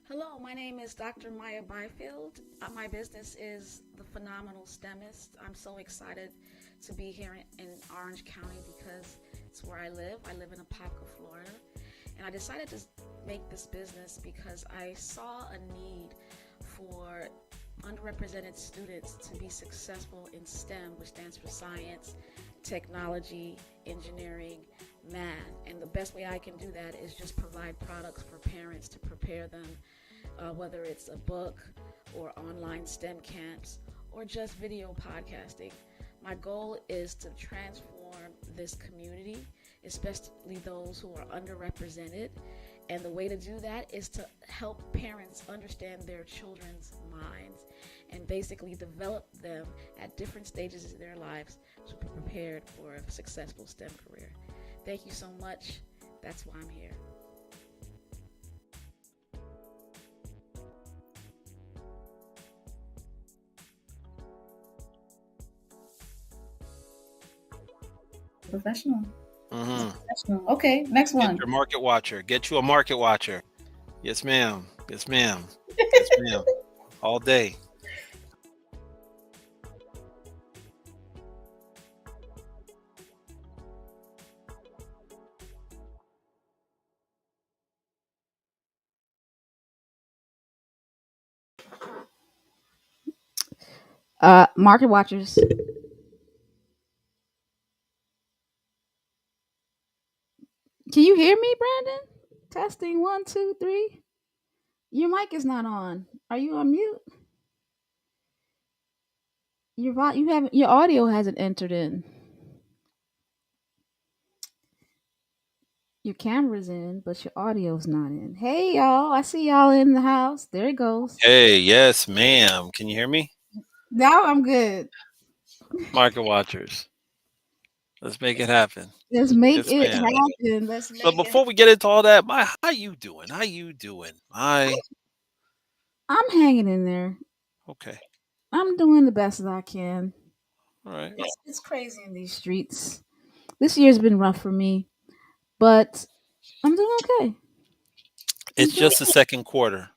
Hello, my name is Dr. Maya Byfield. My business is The Phenomenal STEMist. I'm so excited to be here in Orange County because it's where I live. I live in Apopka, Florida. And I decided to make this business because I saw a need for underrepresented students to be successful in STEM, which stands for science, technology, engineering, math. And the best way I can do that is just provide products for parents to prepare them, whether it's a book or online STEM camps or just video podcasting. My goal is to transform this community, especially those who are underrepresented. And the way to do that is to help parents understand their children's minds and basically develop them at different stages of their lives to be prepared for a successful STEM career. Thank you so much. That's why I'm here. Professional. Mm-hmm. Professional. Okay, next Get one. your market watcher. Get you a market watcher. Yes, ma'am. Yes, ma'am. Yes, ma'am. All day. Market watchers. Can you hear me, Brandon? Testing one, two, three. Your mic is not on. Are you on mute? You haven't. Your audio hasn't entered in. Your camera's in, but your audio's not in. Hey, y'all! I see y'all in the house. There it goes. Hey, yes, ma'am. Can you hear me? Now I'm good. Market watchers. Let's make it happen. Let's make Yes, it ma'am. happen. Let's But make it. before we get into all that, my how you doing? How you doing? My I'm hanging in there. okay. I'm doing the best that I can. All right. It's crazy in these streets. This year's been rough for me, but I'm doing okay. I'm It's doing just the second quarter.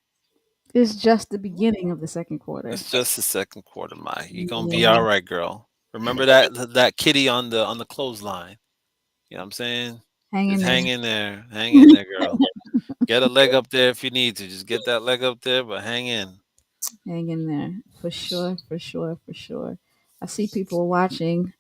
It's just the beginning of the second quarter. It's just the second quarter, my. You gonna be Yeah, all right, girl. Remember that kitty on the clothesline. You know what I'm saying? hang in Just there. hang in there. Hang in there, girl. Get a leg up there if you need to. Just get that leg up there, but hang in. Hang in there. For sure, for sure, for sure. I see people watching.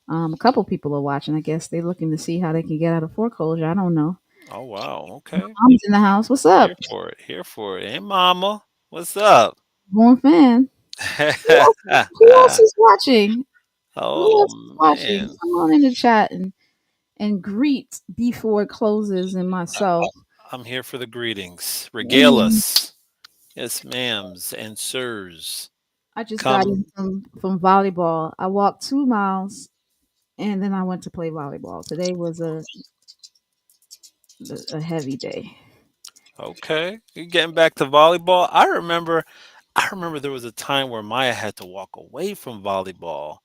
A couple people are watching. I guess they're looking to see how they can get out of foreclosure. I don't know. Oh wow, okay. Mom's in the house. What's Here up? for it. Here for it. Hey mama. What's up? Born fan. Who else is watching? Who Oh else is watching? man. Come on in the chat and greet before it closes and I, myself. I'm here for the greetings. Regale Mm, us. Yes, ma'ams and sirs. I just got Come. in from volleyball. I walked 2 miles and then I went to play volleyball. Today was a heavy day. Okay. You getting back to volleyball? I remember there was a time where Maya had to walk away from volleyball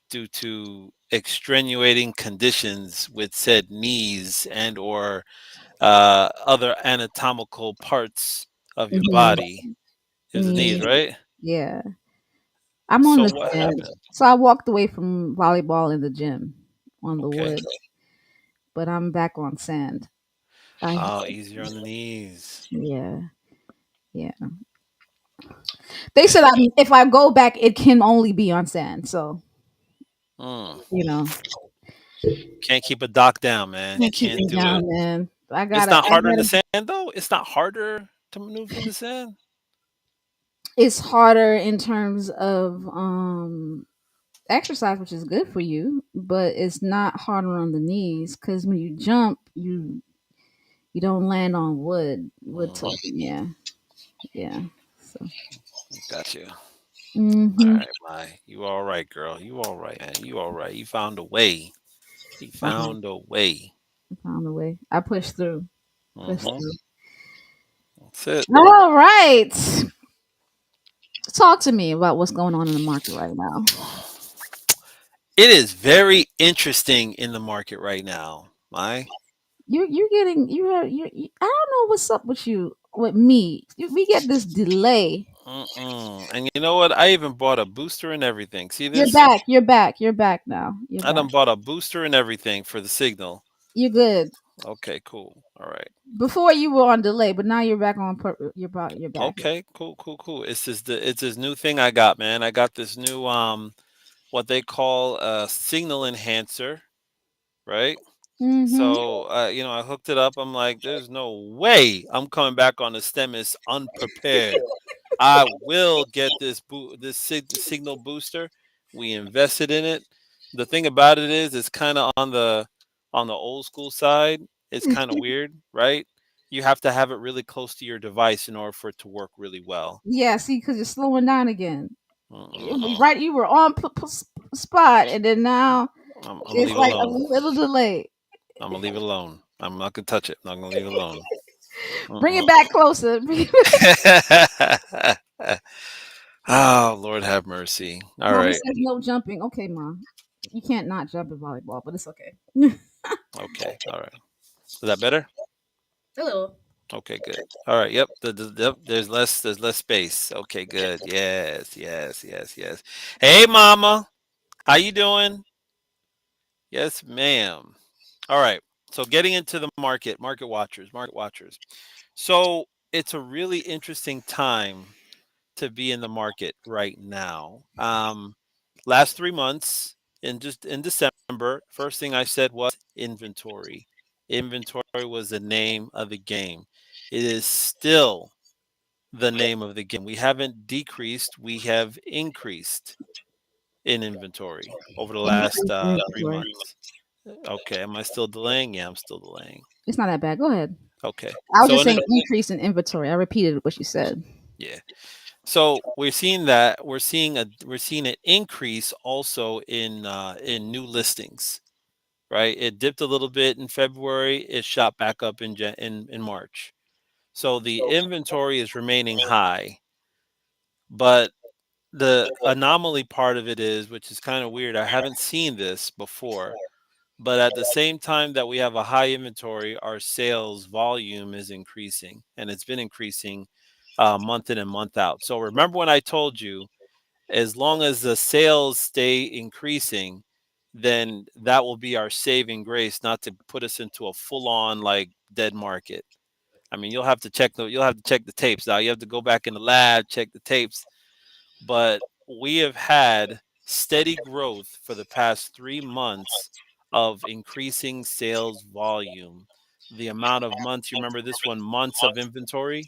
due to extenuating conditions with said knees and or other anatomical parts of your Mhm. body. It was the knees, Yeah, right? yeah. I'm on So the what sand, happened? so I walked away from volleyball in the gym on the Okay. wood, but I'm back on sand. I Oh, easier on the knees. Yeah, yeah. They said if I go back, it can only be on sand. So Mm. you know, Can't keep a dock down, man. You can't keep can't me do down, it. man. It's not I harder in the gotta. sand though. It's not harder to maneuver in the sand. It's harder in terms of exercise, which is good for you, but it's not harder on the knees because when you jump, you don't land on wood Mm, talking. Yeah, yeah. So, got you. All mm-hmm. right, my. You all right, girl. You all right, man. You all right. You found a way. You Uh-huh. found a way. I found a way. I pushed through. Pushed Mm-hmm. through. That's it. All right. Talk to me about what's going on in the market right now. It is very interesting in the market right now. My You're getting you have you. I don't know what's up with you. with me. We get this delay. Mm-mm. And you know what? I even bought a booster and everything. See You're this? back. You're back. You're back now. You're I back. done bought a booster and everything for the signal. You're good. Okay, cool. All right. Before you were on delay, but now you're back on. You're back. Okay, cool, cool, cool. It's this new thing I got, man. I got this new what they call a signal enhancer, right? Mm-hmm. So I hooked it up. I'm like, there's no way I'm coming back on the STEMIS unprepared. I will get this signal booster. We invested in it. The thing about it is, it's kind of on the old school side. It's kind of weird, right? You have to have it really close to your device in order for it to work really well. Yeah. See, because you're slowing down again. Mm-mm-mm. Right, you were on spot, and then now I'm gonna it's leave it like a alone. little delay. I'm gonna leave it alone. I'm not gonna touch it. I'm not gonna leave it alone. Bring it Mm-mm. back closer. Oh, Lord have mercy. All Mama right. says no jumping. Okay, mom. You can't not jump in volleyball, but it's okay. Okay. All right. Is that better? Hello. Okay, good. All right. Yep. Yep. There's less space. Okay, good. Yes, yes, yes, yes. Hey, mama. How you doing? Yes, ma'am. All right. So getting into the market watchers, market watchers. So it's a really interesting time to be in the market right now. Last 3 months, just in December, first thing I said was inventory. Inventory was the name of the game. It is still the name of the game. We haven't decreased, we have increased in inventory over the last Increase in 3 inventory. months. Okay, am I still delaying? Yeah, I'm still delaying. It's not that bad. Go ahead. Okay. I was So just in saying it, increase in inventory. I repeated what you said. yeah. So we're seeing that we're seeing an increase also in new listings, right? It dipped a little bit in February. It shot back up in March. So the inventory is remaining high, but the anomaly part of it is, which is kind of weird. I haven't seen this before, but at the same time that we have a high inventory, our sales volume is increasing, and it's been increasing month in and month out. So remember when I told you, as long as the sales stay increasing, then that will be our saving grace, not to put us into a full on like dead market. I mean, you'll have to check the tapes now. You have to go back in the lab, check the tapes, but we have had steady growth for the past 3 months of increasing sales volume. The amount of months, you remember this one, months of inventory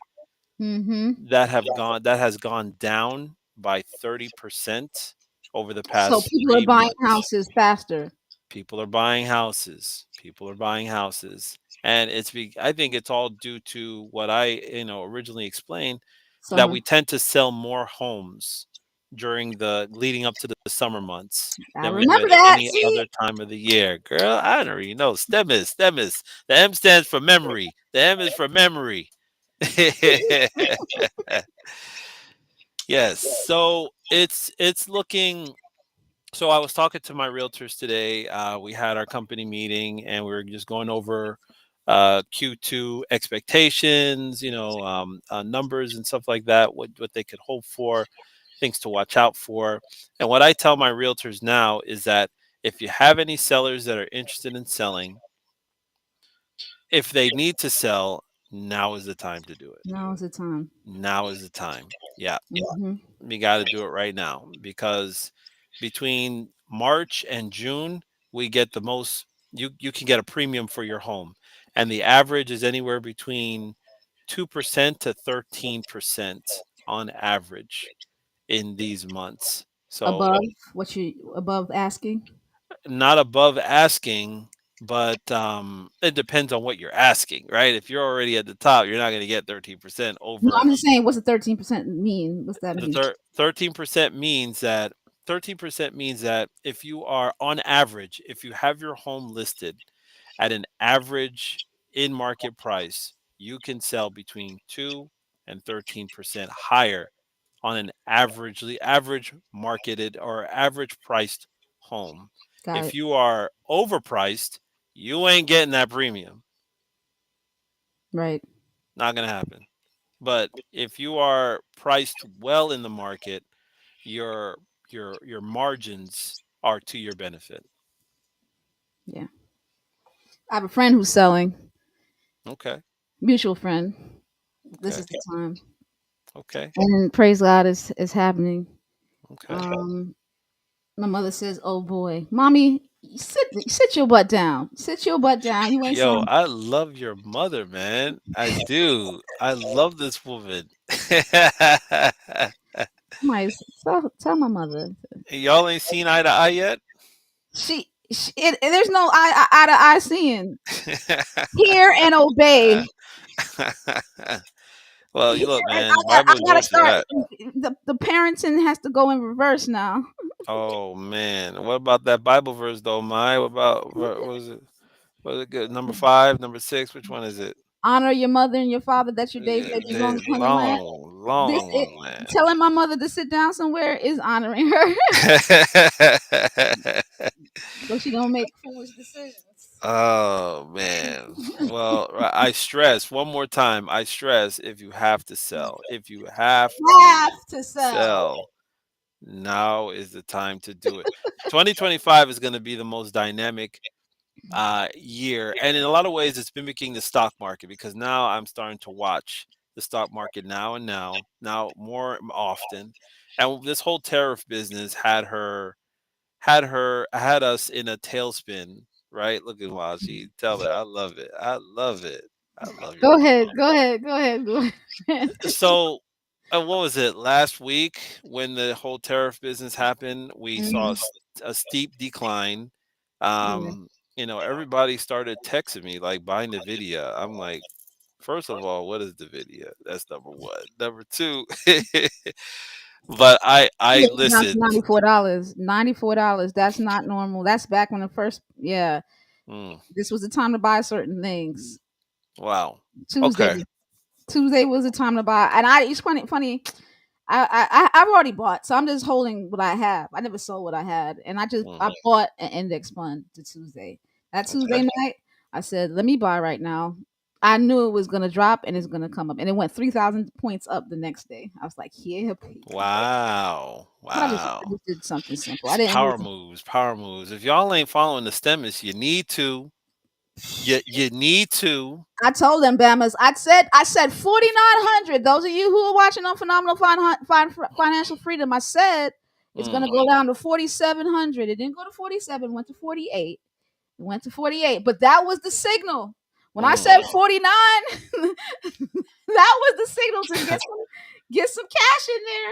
Mm-hmm. that has gone down by 30% over the So past people are three buying months. houses faster. People are buying houses. People are buying houses. And I think it's all due to what I, originally explained, that Summer. we tend to sell more homes during the leading up to the summer months I than we do remember at that. any See? other time of the year. Girl, I don't really know. STEMIS. The M stands for memory. The M is for memory. Yes. So it's looking. So I was talking to my realtors today. We had our company meeting, and we were just going over Q2 expectations, numbers and stuff like that. What they could hope for, things to watch out for. And what I tell my realtors now is that if you have any sellers that are interested in selling, if they need to sell, now is the time to do it. Now is the time. Now is the time. Yeah. Mm-hmm. We got to do it right now because between March and June, we get the most you can get a premium for your home. And the average is anywhere between 2% to 13% on average in these months. So Above what you above asking. not above asking, but it depends on what you're asking, right? If you're already at the top, you're not going to get 13% No, over. I'm just saying. What's the 13% mean? What's that The mean? 13% means that if you are on average, if you have your home listed at an average in market price, you can sell between 2 and 13% higher on an average marketed or average priced home. Got If it. you are overpriced, you ain't getting that premium. Right. Not going to happen. But if you are priced well in the market, your your margins are to your benefit. Yeah. I have a friend who's selling, Okay. mutual friend. This Okay. is the time. Okay. And praise God is happening. Okay. Um my mother says, "Oh boy, mommy, sit your butt down. Sit your butt down. You ain't Yo, selling." I love your mother, man. I do. I love this woman. Somebody tell my mother. Y'all ain't seen eye to eye yet? There's no eye to eye seeing. Hear and obey. Well, you Hear look, and man, the Bible I gotta exalts for start. that. The parenting has to go in reverse now. Oh man, what about that Bible verse though, Mai? What about what was it? Was it good? Number five, number six? Which one is it? Honor your mother and your father, that your days may be long The upon the land. long, This long it, one, man. telling my mother to sit down somewhere is honoring her, so she don't make foolish decisions. Oh man. Well, I stress one more time. I stress if you have to sell, if you have to Have to sell. sell, now is the time to do it. 2025 is going to be the most dynamic year, and in a lot of ways, it's mimicking the stock market because now I'm starting to watch the stock market now more often, and this whole tariff business had us in a tailspin, right? Look at Washi. Tell her I love it. I love it. I love your Go mom. ahead. Go ahead. Go ahead. Go ahead. So, what was it last week when the whole tariff business happened? We saw Mhm. a steep decline. Yeah. Everybody started texting me like buying the video. I'm like, first of all, what is the video? That's number one. Number two, but I Yeah, it's down to listened. $94. $94. That's not normal. That's back when the first. Yeah, Mm, this was the time to buy certain things. wow. Tuesday. Okay. Tuesday was the time to buy, and it's funny. I've already bought, so I'm just holding what I have. I never sold what I had, and I Mm, bought an index fund to Tuesday. That Tuesday okay. night, I said, "Let me buy right now." I knew it was gonna drop and it's gonna come up, and it went 3,000 points up the next day. I was like, "Yeah, baby." Wow. But I Wow. just did something simple. I It's didn't power really. moves, power moves. If y'all ain't following the stemmas, you need to. You need to. I told them, Bamas. I said 4,900. Those of you who are watching on Phenomenal Financial Freedom, I said it's gonna Mm, go down to 4,700. It didn't go to 47. Went to 48. It went to 48. But that was the signal. When I mm, said 49, that was the signal to get some cash in there.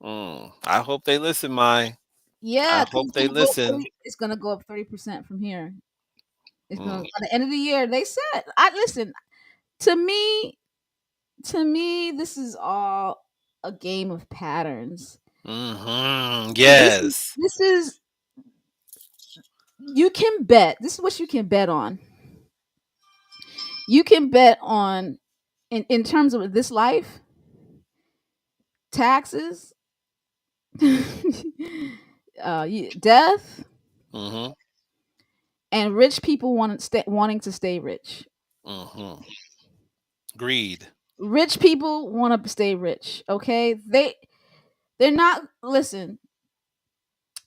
mm. I hope they listen, my. I Yeah, 'cause hope they listen. it's gonna go up 30% from here. It's gonna Mm, by the end of the year. They said, I listen. To me, this is all a game of patterns. This is yes. this is you can bet. This is what you can bet on. You can bet on in terms of this life, taxes, death, Mm-hmm. and rich people wanting to stay rich. Mm-hmm. Greed. Rich people want to stay rich. Okay, they're not. Listen,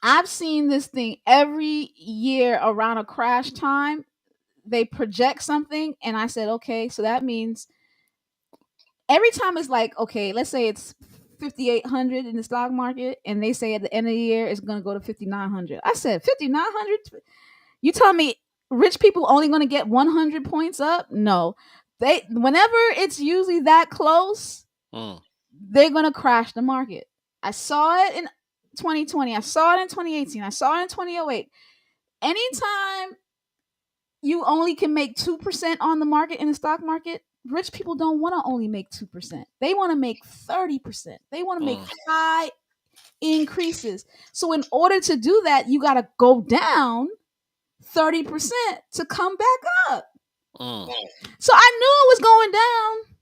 I've seen this thing every year around a crash time. They project something, and I said, okay, so that means every time it's like, okay, let's say it's 5,800 in the stock market, and they say at the end of the year it's going to go to 5,900. I said 5,900. You tell me rich people only going to get 100 points up? No, they whenever it's usually that close, Mm, they're going to crash the market. I saw it in 2020. I saw it in 2018. I saw it in 2008. Anytime you only can make 2% on the market in the stock market, rich people don't want to only make 2%. They want to make 30%. They want to make mm, high increases. So in order to do that, you got to go down 30% to come back up. mm, So I knew it was going down.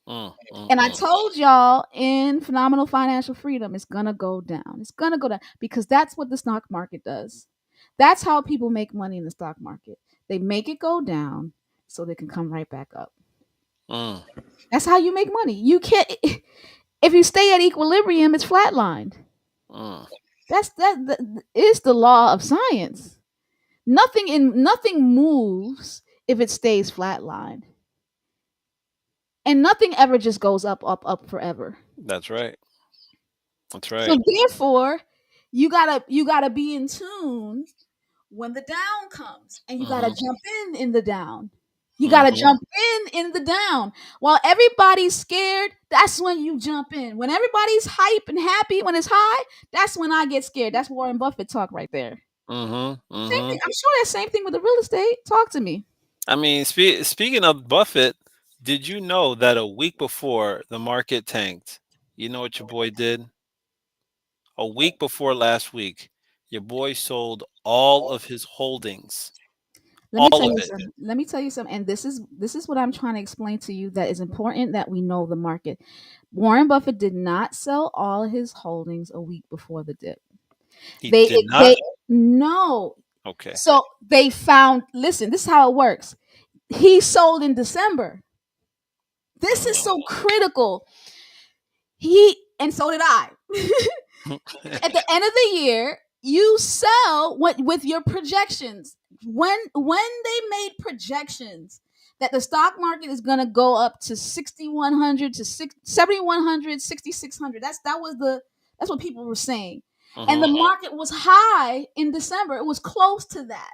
mm, mm, And I mm, told y'all in Phenomenal Financial Freedom, it's going to go down. It's going to go down because that's what the stock market does. That's how people make money in the stock market. They make it go down so they can come right back up. Mm, That's how you make money. You can't if you stay at equilibrium, it's flatlined. mm. That is the law of science. Nothing moves if it stays flatlined. And nothing ever just goes up, up, up forever. That's right. That's So right. therefore, you gotta be in tune when the down comes, and you gotta Mm-hmm. jump in the down. You gotta Mm-hmm. jump in the down. While everybody's scared, that's when you jump in. When everybody's hype and happy when it's high, that's when I get scared. That's Warren Buffett talk right there. Mm-hmm. Same Mm-hmm. thing. I'm sure that same thing with the real estate. Talk to me. I mean, speaking of Buffett, did you know that a week before the market tanked, you know what your boy did? A week before last week, your boy sold all of his holdings, Let me tell all of you it. something. Let me tell you something. And this is what I'm trying to explain to you that is important that we know the market. Warren Buffett did not sell all his holdings a week before the dip. He They did they not. no. Okay. So they found. Listen, this is how it works. He sold in December. This is Mm. so critical. He and so did I. At the end of the year, you sell with your projections. When they made projections that the stock market is going to go up to 6100 to 7100, 6600. That's what people were saying. And the Mm-hmm. market was high in December. It was close to that.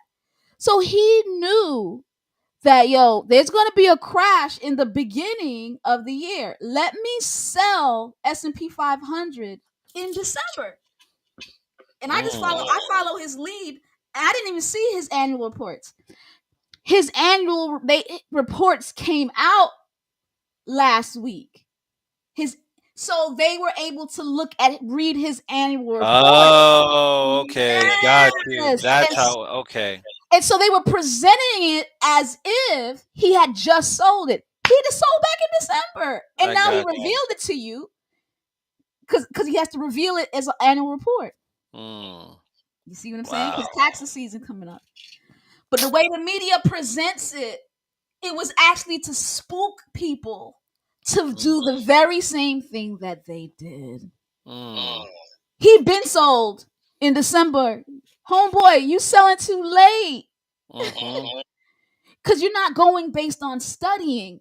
So he knew that there's going to be a crash in the beginning of the year. Let me sell S&P 500 in December. And Mm. I follow his lead. And I didn't even see his annual reports. His annual reports came out last week. His So they were able to read his annual report. Oh, okay. Got you. Yes. That's how. Okay. And so they were presenting it as if he had just sold it. He just sold back in December. And I now he got you. revealed it to you because he has to reveal it as an annual report. Mm. You see what I'm saying? Because Wow. tax season coming up. But the way the media presents it, it was actually to spook people to Mm. do the very same thing that they did. Mm. He been sold in December. Homeboy, you selling too late. Mm-hmm. Because you're not going based on studying.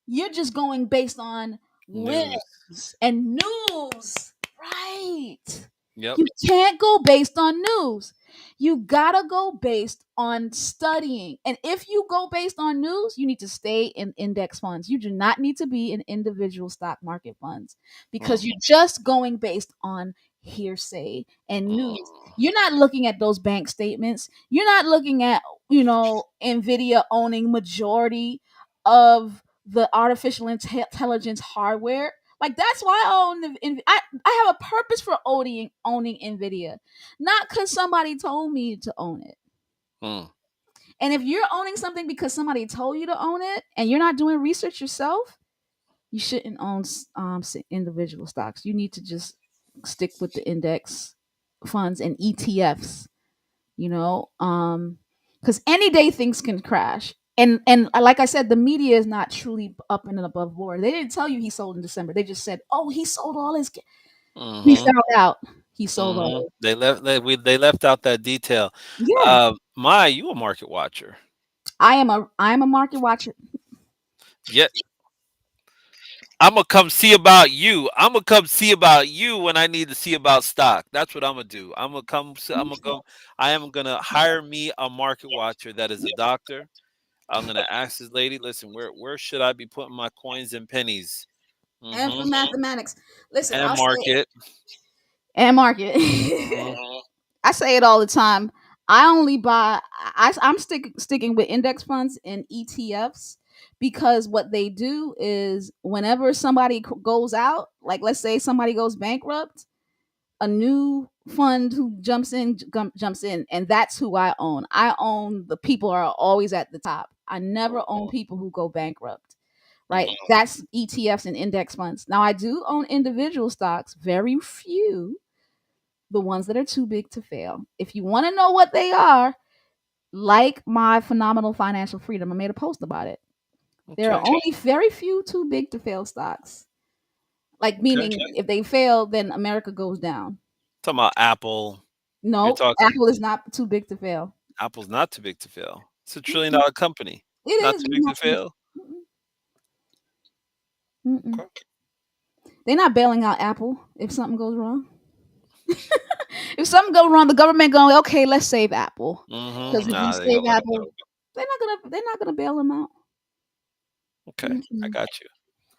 You're just going based on News. wins and news. Right. Yep. You can't go based on news. You gotta go based on studying. And if you go based on news, you need to stay in index funds. You do not need to be in individual stock market funds because Mm. you're just going based on hearsay and news. Mm. You're not looking at those bank statements. You're not looking at, Nvidia owning majority of the artificial intelligence hardware. Like that's why I own I have a purpose for owning Nvidia, not because somebody told me to own it. Mm. And if you're owning something because somebody told you to own it and you're not doing research yourself, you shouldn't own individual stocks. You need to just stick with the index funds and ETFs. Because any day things can crash. And like I said, the media is not truly up and above board. They didn't tell you he sold in December. They just said, "Oh, he sold all his." We Mm-hmm. found out he sold Mm-hmm. all. They left out that detail. Yeah, You a market watcher? I am a market watcher. Yeah, I'm gonna come see about you. I'm gonna come see about you when I need to see about stock. That's what I'm gonna do. I'm gonna come. I'm gonna come. I am gonna hire me a market watcher that is a doctor. I'm gonna ask this lady, listen, where should I be putting my coins and pennies? And for Mm-hmm. mathematics, listen, And I'll say market. and market. Mm-hmm. I say it all the time. I only buy. I'm sticking with index funds and ETFs because what they do is whenever somebody goes out, like let's say somebody goes bankrupt, a new fund who jumps in, and that's who I own. I own the people who are always at the top. I never own people who go bankrupt. Right? That's ETFs and index funds. Now I do own individual stocks, very few, the ones that are too big to fail. If you want to know what they are, like my phenomenal financial freedom, I made a post about it. There are Okay. only very few too big to fail stocks. Like Okay. meaning, if they fail, then America goes down. Talking about Apple. You're No, talking Apple is not too big to fail. Apple's not too big to fail. It's a trillion Mm-mm. dollar company. It Not is, too but big not to too big. fail. Mm-mm. Mm-mm. Okay. They're not bailing out Apple if something goes wrong. If something goes wrong, the government going, okay, let's save Apple. Because if we Nah, they save gonna let them Apple, go. they're not gonna bail them out. Okay, I Mm-mm. got you.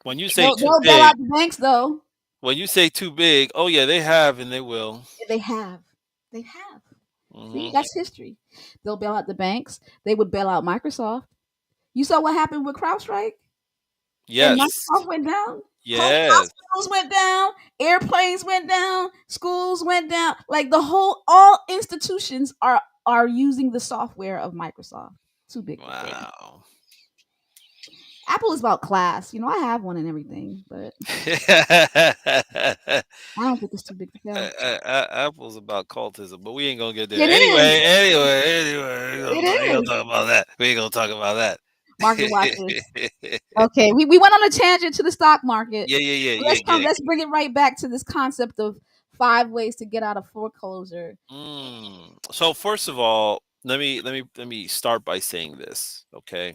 When you say too They'll bail big, out the banks though. when you say too big, oh yeah, they have and they will. They have. They have. See, Hmm. that's history. They'll bail out the banks. They would bail out Microsoft. You saw what happened with CrowdStrike, and Yes. Microsoft went down. Yes. Hospitals went down. Airplanes went down. Schools went down. Like the whole, all institutions are using the software of Microsoft. Too big to fail. Wow. Apple is about class. I have one and everything, but I don't think it's too big to fail. Apple's about cultism, but we ain't gonna get there. It is. Anyway, It we ain't gonna is. talk about that. We ain't gonna talk about that. Market watchers. Okay, we went on a tangent to the stock market. Yeah. Let's bring it right back to this concept of 5 ways to get out of foreclosure. So first of all, let me start by saying this. Okay.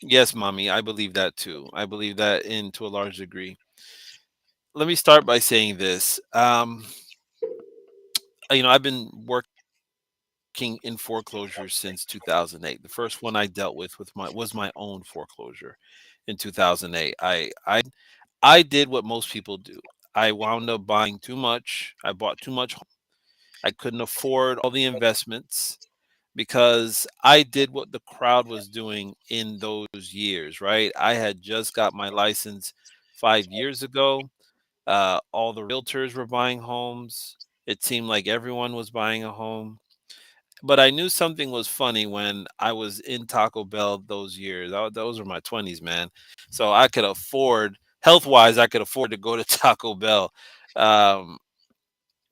Yes, mommy, I believe that too. I believe that in to a large degree. Let me start by saying this. I've been working in foreclosures since 2008. The first one I dealt with my was my own foreclosure in 2008. I did what most people do. I wound up buying too much. I bought too much. I couldn't afford all the investments because I did what the crowd was doing in those years, right? I had just got my license 5 years ago. All the realtors were buying homes. It seemed like everyone was buying a home. But I knew something was funny when I was in Taco Bell those years. Those were my 20s, man. So I could afford, health wise, I could afford to go to Taco Bell. Um,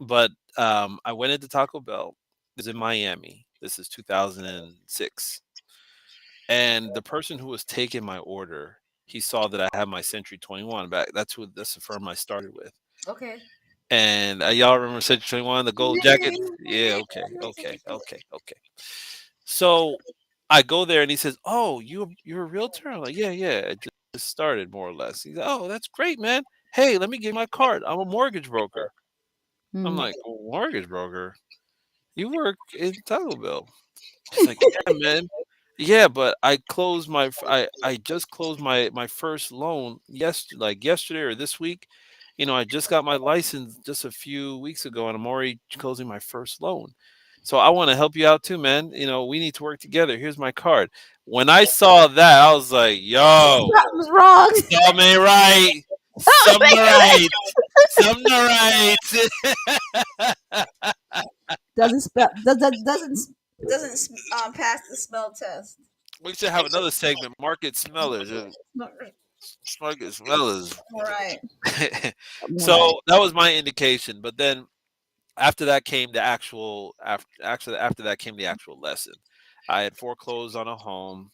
but I went into Taco Bell. It was in Miami. This is 2006. And the person who was taking my order, he saw that I had my Century 21 back. That's the firm I started with. Okay. And y'all remember Century 21, the gold jackets? Yeah, okay. So I go there and he says, "Oh, you're a realtor?" I'm like, "Yeah. I just started more or less." He's like, "Oh, that's great, man. Hey, let me give you my card. I'm a mortgage broker." I'm Mm. like, "Mortgage broker? You work in Taco Bell?" He's like, "Yeah, man. Yeah, but I just closed my first loan yesterday or this week. I just got my license just a few weeks ago, and I'm already closing my first loan. So I want to help you out too, man. We need to work together. Here's my card." When I saw that, I was like, "Yo, Something's wrong. something ain't right. Something right. Something right." doesn't spell doesn't pass the smell test. We should have another segment, market smellers. Market smellers. All right. All So right. that was my indication. But then after that came the actual after that came the actual lesson. I had foreclosed on a home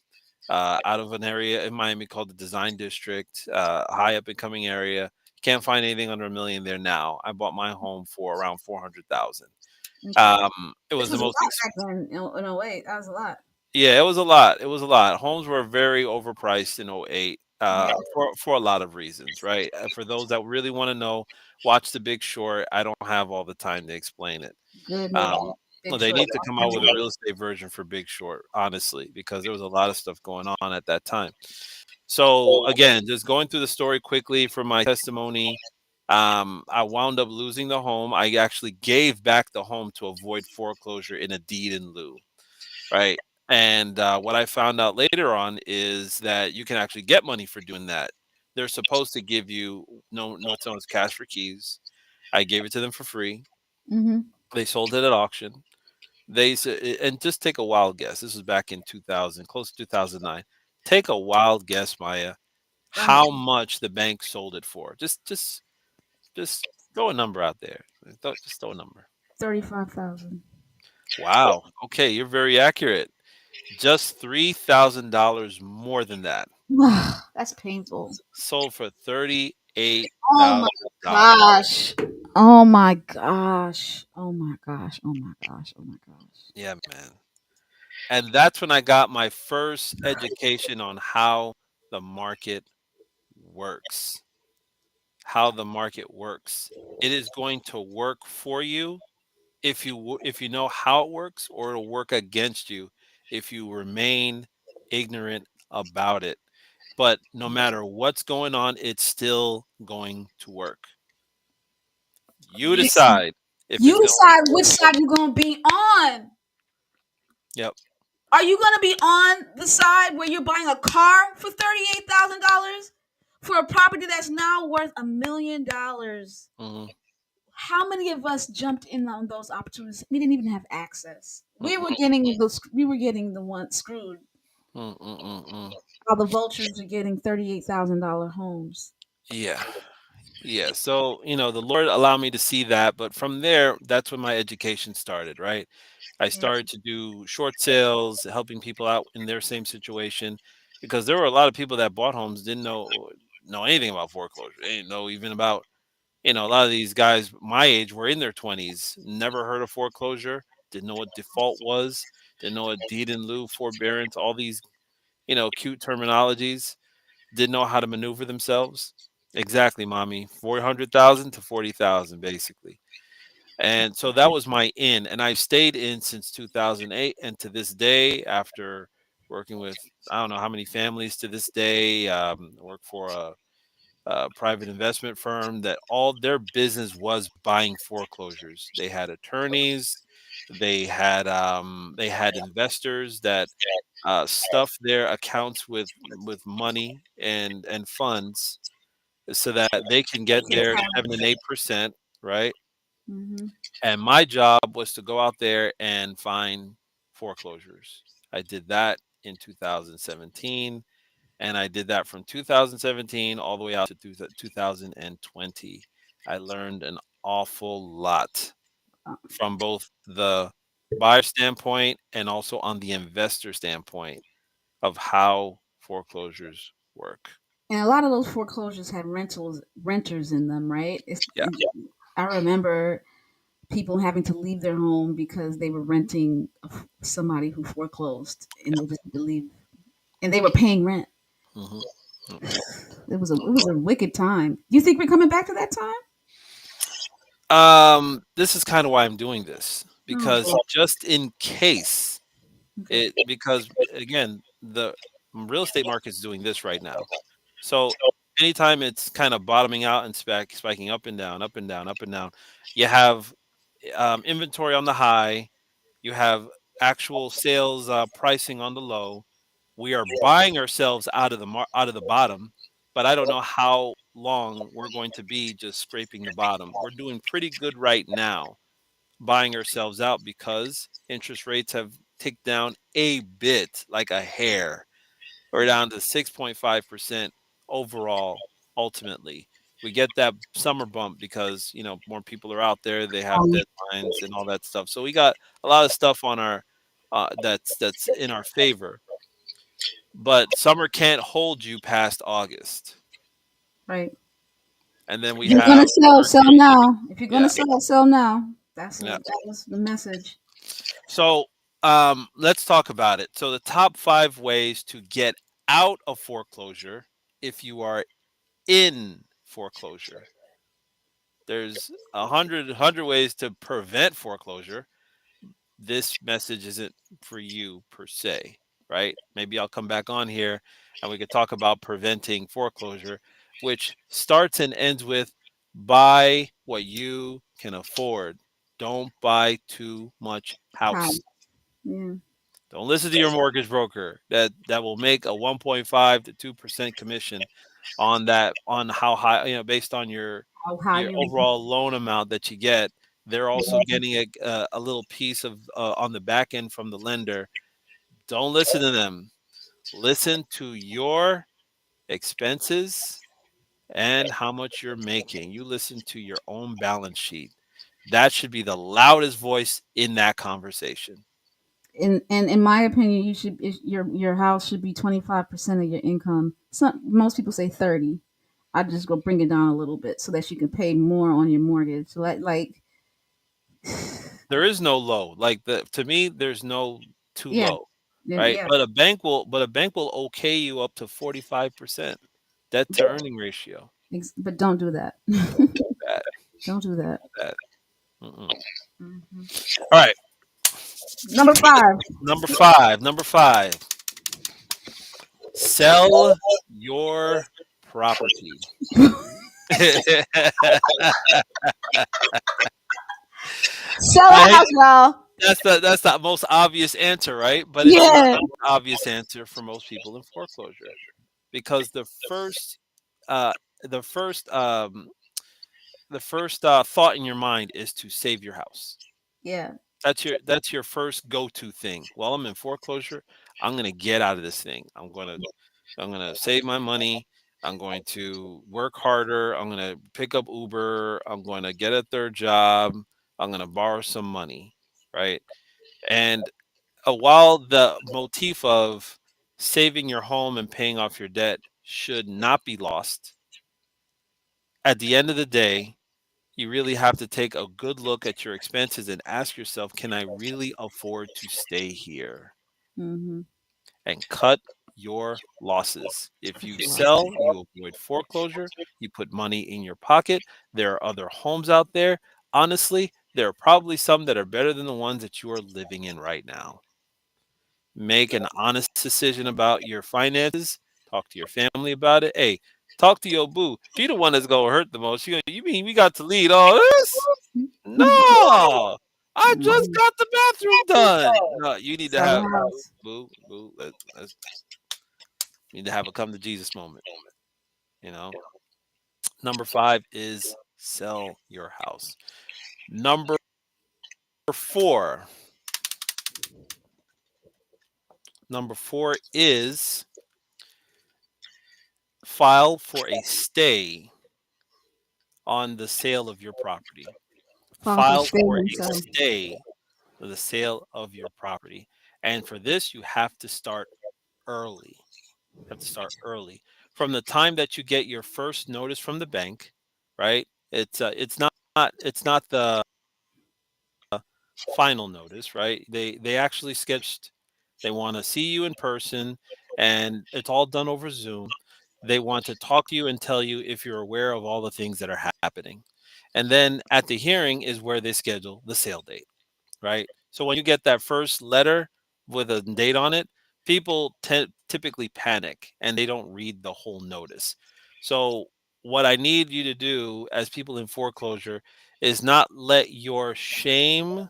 out of an area in Miami called the Design District, high up and coming area. Can't find anything under 1 million there now. I bought my home for around 400,000. Okay. It Which was the was a lot most back then. In a way, that was a lot. Yeah, it was a lot. It was a lot. Homes were very overpriced in '08 Yeah. for a lot of reasons, right? For those that really want to know, watch The Big Short. I don't have all the time to explain it. Good movie. Um, Big well, they Short. need to come out with a real estate version for Big Short, honestly, because there was a lot of stuff going on at that time. So again, just going through the story quickly from my testimony, I wound up losing the home. I actually gave back the home to avoid foreclosure in a deed in lieu. Right. And what I found out later on is that you can actually get money for doing that. They're supposed to give you no what's known as cash for keys. I gave it to them for free. Mm-hmm. They sold it at auction. They said, and just take a wild guess. This was back in 2000, close to 2009. Take a wild guess, Maya, Go ahead. how much the bank sold it for. Just throw a number out there. Just throw a number. 35,000. Wow. Okay, you're very accurate. Just $3,000 more than that. That's painful. Sold for 38 Oh my thousand dollars. gosh. Oh my gosh. Oh my gosh. Oh my gosh. Oh my gosh. Yeah, man. And that's when I got my first education on how the market works. How the market works. It is going to work for you if you know how it works, or it'll work against you if you remain ignorant about it. But no matter what's going on, it's still going to work. You Listen, decide if you it's going to work decide for which you. side you're gonna be on. Yep. Are you gonna be on the side where you're buying a car for $38,000 for a property that's now worth $1 million? Hmm. How many of us jumped in on those opportunities? We didn't even have access. We were Mm-mm, getting the ones screwed, mm. while the vultures are getting $38,000 homes. Yeah. Yeah. So, the Lord allowed me to see that. But from there, that's when my education started, right? I Yeah. started to do short sales, helping people out in their same situation, because there were a lot of people that bought homes didn't know anything about foreclosure. They didn't know even about, a lot of these guys my age were in their 20s, never heard of foreclosure, didn't know what default was, didn't know what deed in lieu, forbearance, all these, cute terminologies, didn't know how to maneuver themselves. Exactly, mommy. 400,000 to 40,000 basically. And so that was my in, and I've stayed in since 2008, and to this day, after working with I don't know how many families to this day, I work for a private investment firm that all their business was buying foreclosures. They had attorneys, they had investors that stuff their accounts with money and funds so that they can get their 7 and 8%, right? Mm-hmm. And my job was to go out there and find foreclosures. I did that in 2017, and I did that from 2017 all the way out to 2020. I learned an awful lot from both the buyer standpoint and also on the investor standpoint of how foreclosures work. And a lot of those foreclosures had renters in them, right? Yeah. I remember people having to leave their home because they were renting somebody who foreclosed, and they just had to leave, and they were paying rent. Hmm. It was a wicked time. Do you think we're coming back to that time? This is kind of why I'm doing this, Oh because boy. just in case Okay. because again, the real estate market is doing this right now. So anytime it's kind of bottoming out and spiking up and down, up and down, up and down, you have inventory on the high, you have actual sales pricing on the low. We are buying ourselves out of out of the bottom, but I don't know how long we're going to be just scraping the bottom. We're doing pretty good right now, buying ourselves out because interest rates have ticked down a bit, like a hair. We're down to 6.5% overall. Ultimately, we get that summer bump because more people are out there. They have Um, deadlines and all that stuff. So we got a lot of stuff on our that's in our favor. But summer can't hold you past August, right. and then we If you're have gonna sell, sell hurricane. now. If you're gonna Yeah, sell now. yeah. That was the message. So let's talk about it. So the top 5 ways to get out of foreclosure if you are in foreclosure. There's a hundred ways to prevent foreclosure. This message isn't for you per se, right? Maybe I'll come back on here and we could talk about preventing foreclosure, which starts and ends with buy what you can afford. Don't buy too much Hi. house. Yeah. Don't listen to your mortgage broker that will make a 1.5 to 2% commission on that, on how high, based on How high your you? overall loan amount that you get. They're also getting a little piece of on the back end from the lender. Don't listen to them. Listen to your expenses and how much you're making. You listen to your own balance sheet. That should be the loudest voice in that conversation. in my opinion, your house should be 25% of your income. Some most people say 30. I just go bring it down a little bit so that you can pay more on your mortgage. Like There is no low. Like to me, there's no too yeah, low, right? yeah, But a bank will okay you up to 45% debt to earning ratio. but don't do that. That Don't do that. that. Mm-mm. Hmm. All right, Number five. number five. Number five. Sell your property. Sell I a hate house, y'all. that's the most obvious answer, right? But it's not Yeah, the obvious answer for most people in foreclosure because uh the first um thought in your mind is to save your house. yeah. That's your first go-to thing. While I'm in foreclosure, I'm gonna get out of this thing. I'm gonna save my money. I'm going to work harder. I'm gonna pick up Uber. I'm going to get a third job. I'm gonna borrow some money, right? And while the motif of saving your home and paying off your debt should not be lost, at the end of the day, you really have to take a good look at your expenses and ask yourself, can I really afford to stay here? Mm-hmm. And cut your losses. If you That's sell, you avoid foreclosure, you put money in your pocket. There are other homes out there. Honestly, there are probably some that are better than the ones that you are living in right now. Make an honest decision about your finances. Talk to your family about it. Hey, talk to your boo. She the one that's gonna hurt the most. You mean we got to lead all this? No, I just Mhm. got the bathroom done. No, you need to Sell have a house. boo, boo. Let's need to have a come to Jesus moment. You know. Number five is sell your house. Number four. Number four is file for a stay on the sale of your property. File for File stay for and a sell. stay of the sale of your property. And for this, you have to start early. You have to start early. From the time that you get your first notice from the bank, right? It's not the final notice, right? They actually sketched. They want to see you in person, and it's all done over Zoom. They want to talk to you and tell you if you're aware of all the things that are happening. And then at the hearing is where they schedule the sale date, right? So when you get that first letter with a date on it, people typically panic and they don't read the whole notice. So what I need you to do as people in foreclosure is not let your shame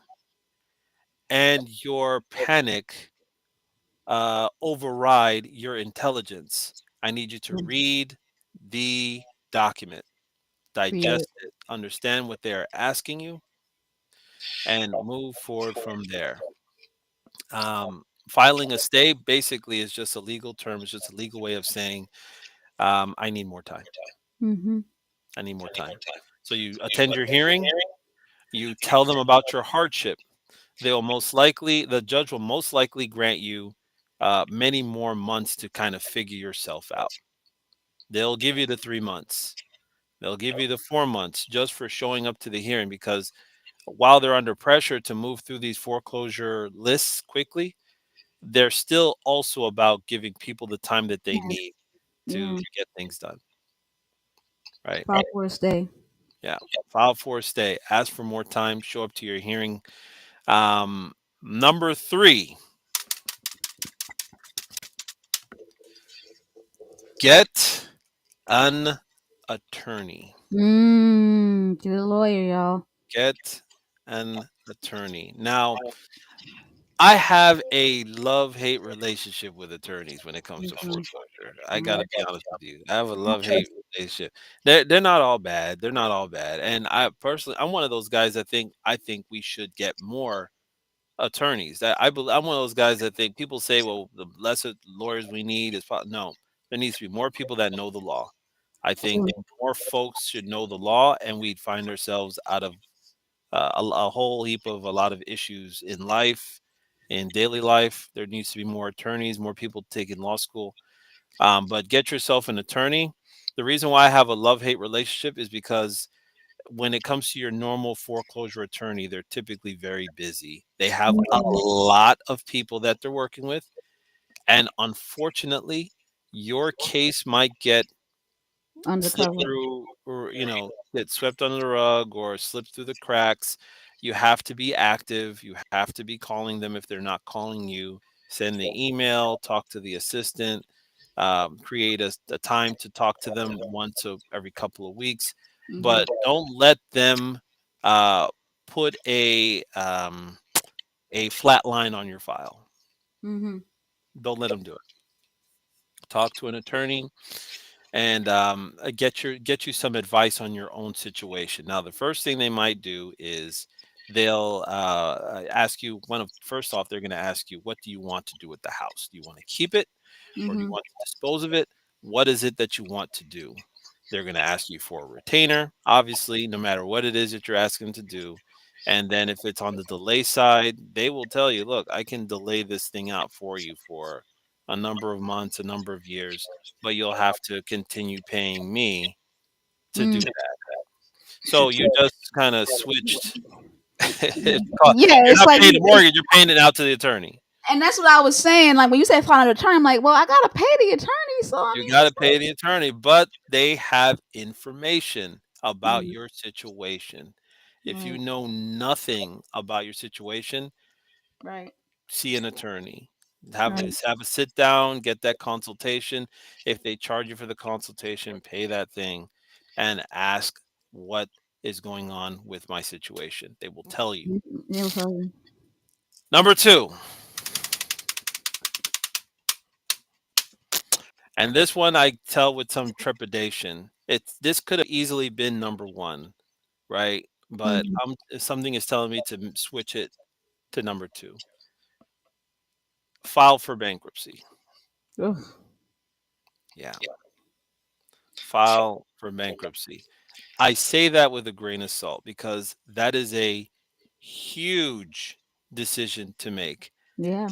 and your panic override your intelligence. I need you to Mm. read the document, Read it. digest it, understand what they're asking you, and move forward from there. Filing a stay basically is just a legal term. It's just a legal way of saying, I need more time. Mm-hmm. I need more time. So you attend your hearing, you tell them about your hardship. The judge will most likely grant you many more months to kind of figure yourself out. They'll give you the 3 months. They'll give you the 4 months just for showing up to the hearing because while they're under pressure to move through these foreclosure lists quickly, they're still also about giving people the time that they Yeah. need to Yeah. get things done, right? File for a stay. Yeah. File for a stay, ask for more time, show up to your hearing. Um, Number three, get an attorney. Get a lawyer, y'all. Get an attorney. Now, I have a love-hate relationship with attorneys when it comes to Mm-hmm. foreclosure. I gotta be honest with you. I have a love-hate relationship. They're not all bad. They're not all bad. And I'm one of those guys that I think we should get more attorneys. I'm one of those guys that think people say, well, the lesser lawyers we need is no. There needs to be more people that know the law. I think more folks should know the law, and we'd find ourselves out of a whole heap of a lot of issues in life. in daily life. There needs to be more attorneys, more people taking law school. But get yourself an attorney. The reason why I have a love hate relationship is because when it comes to your normal foreclosure attorney, they're typically very busy. They have a Yeah. lot of people that they're working with. And unfortunately, your case might get slip Undercover. through, or get swept under the rug or slip through the cracks. You have to be active. You have to be calling them if they're not calling you. Send the email, talk to the assistant, create a time to talk to them once every couple of weeks. Mhm. But don't let them uh, put a flat line on your file. Mhm. Don't let them do it. Talk to an attorney and get you some advice on your own situation. Now, the first thing they might do is they'll ask you one of first off, they're going to ask you, what do you want to do with the house? Do you want to keep it, or do you Mhm. want to dispose of it? What is it that you want to do? They're going to ask you for a retainer, obviously, no matter what it is that you're asking them to do. And then if it's on the delay side, they will tell you, look, I can delay this thing out for you for a number of months, a number of years, but you'll have to continue paying me to do Mm. that. So you just kind of switched. Yeah, You're it's not like paying the mortgage, you're paying it out to the attorney. and that's what I was saying. Like when you said find an attorney, I'm like, well, I gotta pay the attorney, so I You mean, got to it's pay the attorney, but they have information about like, your situation. If you right, know nothing about your situation, right, see an attorney. Have right. have a sit down, get that consultation. If they charge you for the consultation, pay that thing and ask what is going on with my situation. They will tell you. They will tell you. Number 2, and this one I tell with some trepidation. This could have easily been number 1, right? But Mhm. something is telling me to switch it to number 2. File for bankruptcy. Ugh. Yeah, file for bankruptcy. I say that with a grain of salt because that is a huge decision to make. Yeah.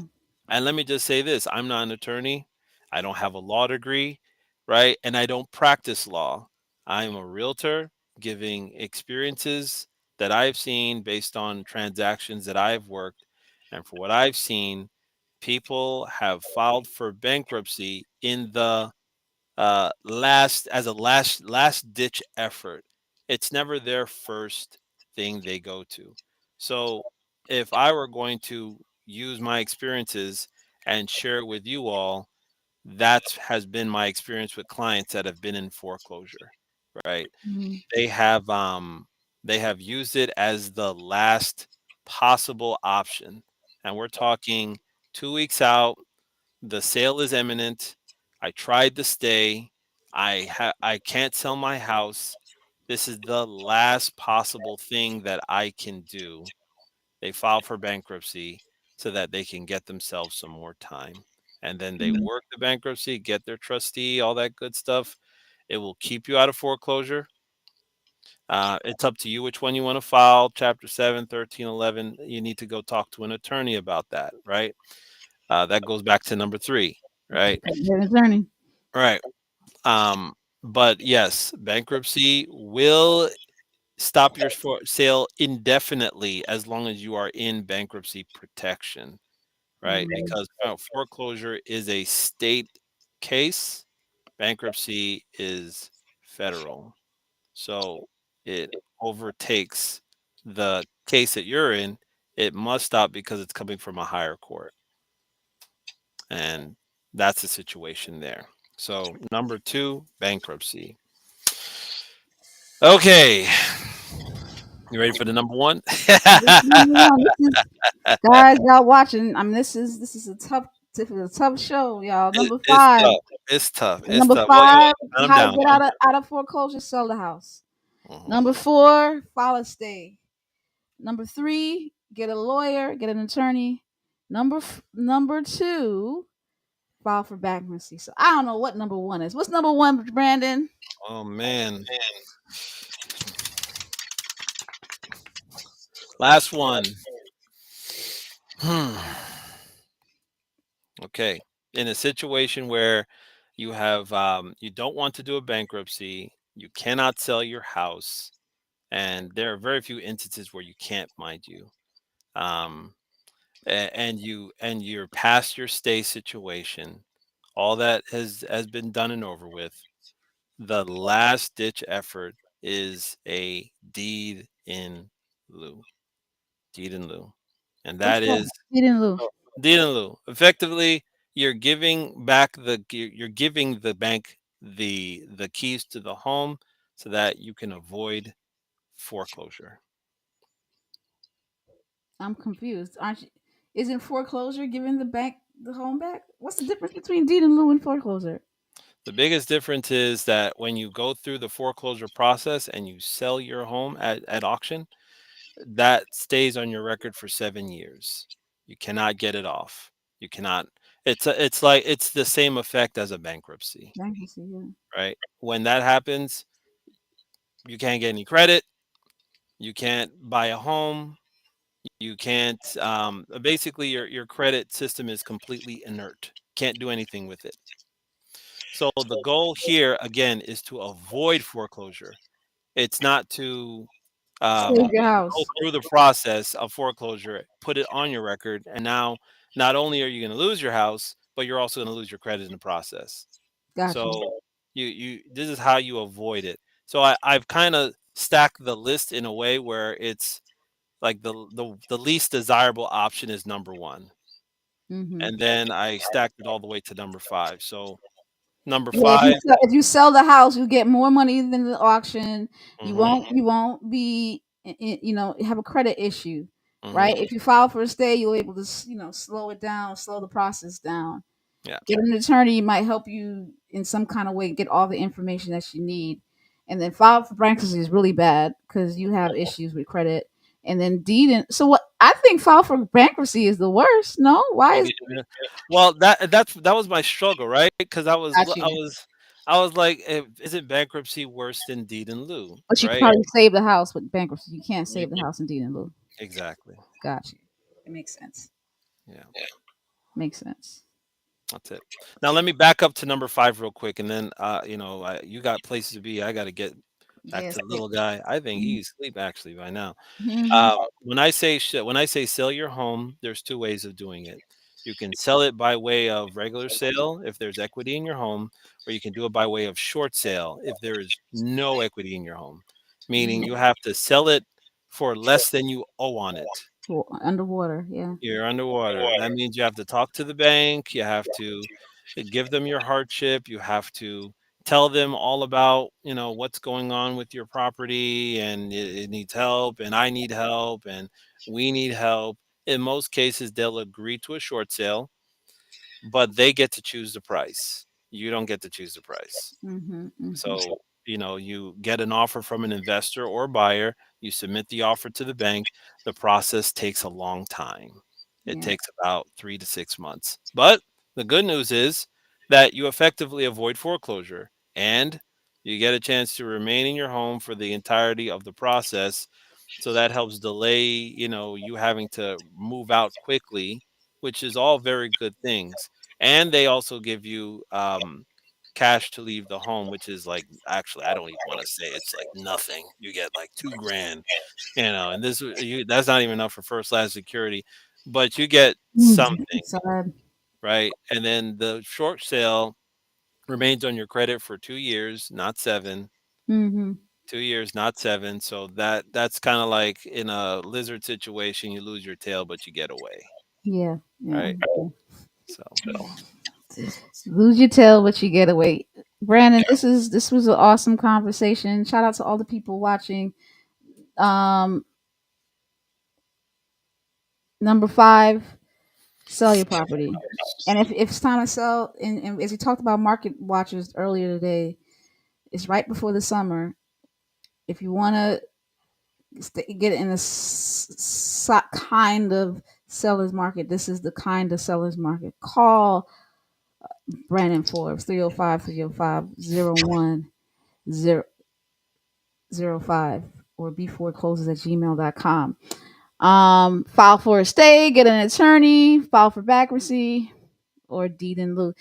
And let me just say this, I'm not an attorney. I don't have a law degree, right? And I don't practice law. I am a realtor giving experiences that I've seen based on transactions that I've worked. And for what I've seen, people have filed for bankruptcy in the last ditch effort. It's never their first thing they go to. So if I were going to use my experiences and share it with you all, that has been my experience with clients that have been in foreclosure, right? Mhm. They have used it as the last possible option. And we're talking 2 weeks out, the sale is imminent. I tried to stay. I can't sell my house. This is the last possible thing that I can do. They file for bankruptcy so that they can get themselves some more time. And then they Mhm. work the bankruptcy, get their trustee, all that good stuff. It will keep you out of foreclosure. It's up to you which one you want to file, Chapter 7, 13, 11. You need to go talk to an attorney about that, right? That goes back to number 3, right? Get an attorney. Right. Um, but yes, bankruptcy will stop your sale indefinitely as long as you are in bankruptcy protection, right? Mhm. Because foreclosure is a state case, bankruptcy is federal. So it overtakes the case that you're in. It must stop because it's coming from a higher court. And that's the situation there. So number 2, bankruptcy. Okay. You ready for the number 1? This is guys, y'all watching. I mean, this is a tough show, y'all. Number It's five. tough. It's tough. It's Number tough. Well, five, count 'em how to down. get out of foreclosure, sell the house. Mhm. Number four, file a stay. Number three, get a lawyer, get an attorney. Number two, file for bankruptcy. So I don't know what number one is. What's number one, Brandon? Oh man. Last one. Hmm. Okay. In a situation where you have you don't want to do a bankruptcy, you cannot sell your house, and there are very few instances where you can't, mind you. Um, and you're past your stay situation. All that has been done and over with. The last ditch effort is a deed in lieu. Deed in lieu. And What's that that? is He didn't lose. deed in lieu. Effectively, you're giving the bank the keys to the home so that you can avoid foreclosure. I'm confused. Aren't you? Isn't foreclosure giving the bank the home back? What's the difference between deed in lieu and foreclosure? The biggest difference is that when you go through the foreclosure process and you sell your home at auction, that stays on your record for 7 years. You cannot get it off. You cannot. It's like it's the same effect as a bankruptcy, Bankruptcy, yeah. right? When that happens, you can't get any credit. You can't buy a home. You can't. Basically, your credit system is completely inert. Can't do anything with it. So the goal here again is to avoid foreclosure. It's not to Save your go house. through the process of foreclosure, put it on your record, and now not only are you going to lose your house, but you're also going to lose your credit in the process. Got you. So you this is how you avoid it. So I've kind of stacked the list in a way where it's like the least desirable option is number one, Mm-hmm. and then I stacked it all the way to number five. So number Yeah, if you five. if you sell the house, you get more money than the auction. Hmm. You won't be have a credit issue, Hmm. right? If you file for a stay, you're able to slow it down, slow the process down. Yeah. Get an attorney might help you in some kind of way get all the information that you need, and then file for bankruptcy is really bad because you have issues with credit. And then deed in. So what I think file for bankruptcy is the worst. No, why is Yeah. Well, that was my struggle, right? Because got you? I was like, isn't bankruptcy worse than deed in lieu, But you could right? probably save the house with bankruptcy. You can't You, save the house in deed in lieu. exactly. Got you. It makes sense. Yeah, Makes sense. that's it. Now let me back up to number five real quick, and then you got places to be. I got to get back Yes. to the little guy. I think he's asleep actually by now. Mm-hmm. When I say sell your home, there's two ways of doing it. You can sell it by way of regular sale if there's equity in your home, or you can do it by way of short sale if there is no equity in your home, meaning you have to sell it for less than you owe on it. Underwater. Yeah. You're underwater. That means you have to talk to the bank. You have to give them your hardship. You have to tell them all about, what's going on with your property and it needs help and I need help and we need help. In most cases, they'll agree to a short sale, but they get to choose the price. You don't get to choose the price. Mm-hmm. Mm-hmm. So, you get an offer from an investor or buyer, you submit the offer to the bank. The process takes a long time. It Yeah. takes about 3 to 6 months. But the good news is that you effectively avoid foreclosure and you get a chance to remain in your home for the entirety of the process. So that helps delay, you having to move out quickly, which is all very good things. And they also give you cash to leave the home, which is like actually I don't even want to say it's like nothing. You get like 2 grand, and that's not even enough for first class security, but you get something, Sad. right? And then the short sale remains on your credit for 2 years, not seven. Mm-hmm. 2 years, not seven. So that's kind of like in a lizard situation, you lose your tail, but you get away, Yeah. Yeah. right? So Lose your tail, but you get away. Brandon, this was an awesome conversation. Shout out to all the people watching. Um, Number five, sell your property. And if it's time to sell, and as we talked about market watchers earlier today, it's right before the summer. If you want to get in a kind of seller's market, this is the kind of seller's market. Call Brandon Forbes, 305-305-0105, or beforecloses at gmail.com. File for a stay, get an attorney, file for bankruptcy, or deed in lieu.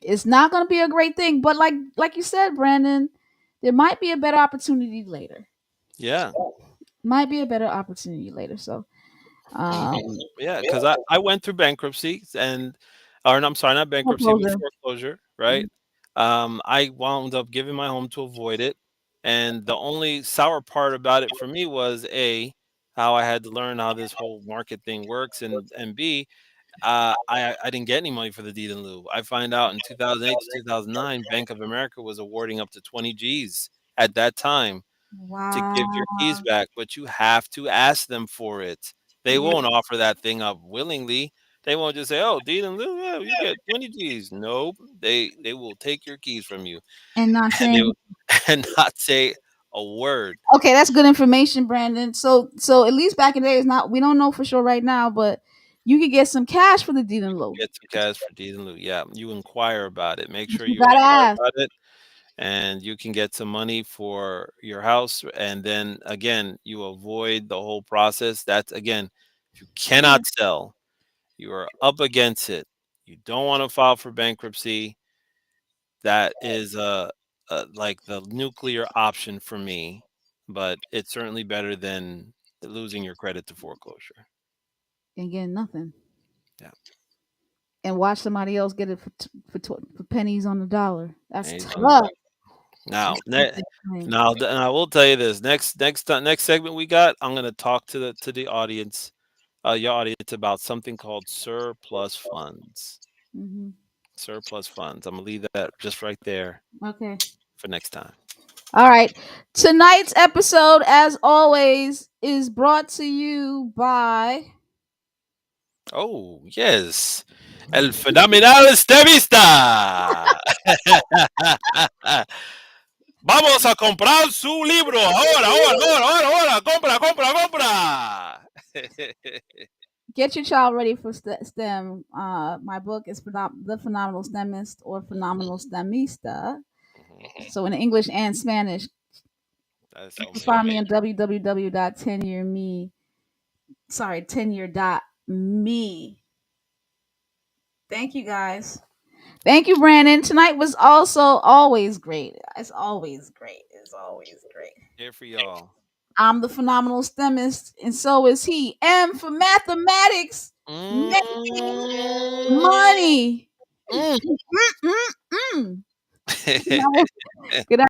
It's not going to be a great thing, but like you said, Brandon, there might be a better opportunity later. Yeah. Might be a better opportunity later. So, um, Yeah, because I went through bankruptcy and or no, I'm sorry, not bankruptcy, but foreclosure. foreclosure, right? I wound up giving my home to avoid it. And the only sour part about it for me was A, how I had to learn how this whole market thing works, and B, I didn't get any money for the deed in lieu. I find out in 2008 to 2009, Bank of America was awarding up to 20 G's at that time to give Wow. your keys back, but you have to ask them for it. They Yeah. won't offer that thing up willingly. They won't just say, "Oh, deed in lieu, yeah, you get 20 G's." Nope, they will take your keys from you, And not and they saying. and not say a word. Okay, that's good information, Brandon. So at least back in the day, it's not. We don't know for sure right now, but you could get some cash for the deed You in can lieu. get some cash for deed in lieu. Yeah, you inquire about it. Make sure You you gotta inquire ask. about it, and you can get some money for your house. And then again, you avoid the whole process. That's again, if you Yeah. cannot sell, you are up against it. You don't want to file for bankruptcy. That is like the nuclear option for me, but it's certainly better than losing your credit to foreclosure. And getting nothing, Yeah, and watch somebody else get it for pennies on the dollar. That's there you go. tough. Now, That's tough to explain. and I will tell you this next segment we got. I'm going to talk to the audience, your audience, about something called surplus funds. Hmm. Surplus funds. I'm gonna leave that just right there Okay. for next time. All right. Tonight's episode, as always, is brought to you by. Oh, yes. El fenomenal estevista. Vamos a comprar su libro. Ahora, ahora, ahora, ahora, ahora. Compra, compra, compra. Get your child ready for STEM. My book is The Phenomenal STEMist or Phenomenal STEMista. Mhm. So in English and Spanish, That's you so can find amazing. me on www.10yearme. Sorry, 10year.me. Thank you guys. Thank you, Brandon. Tonight was also always great. It's always great. It's always great. Here for y'all. I'm the phenomenal STEMist, and so is he. M for mathematics, making Mm. money. Mm. Mm-mm-mm. Good night. Good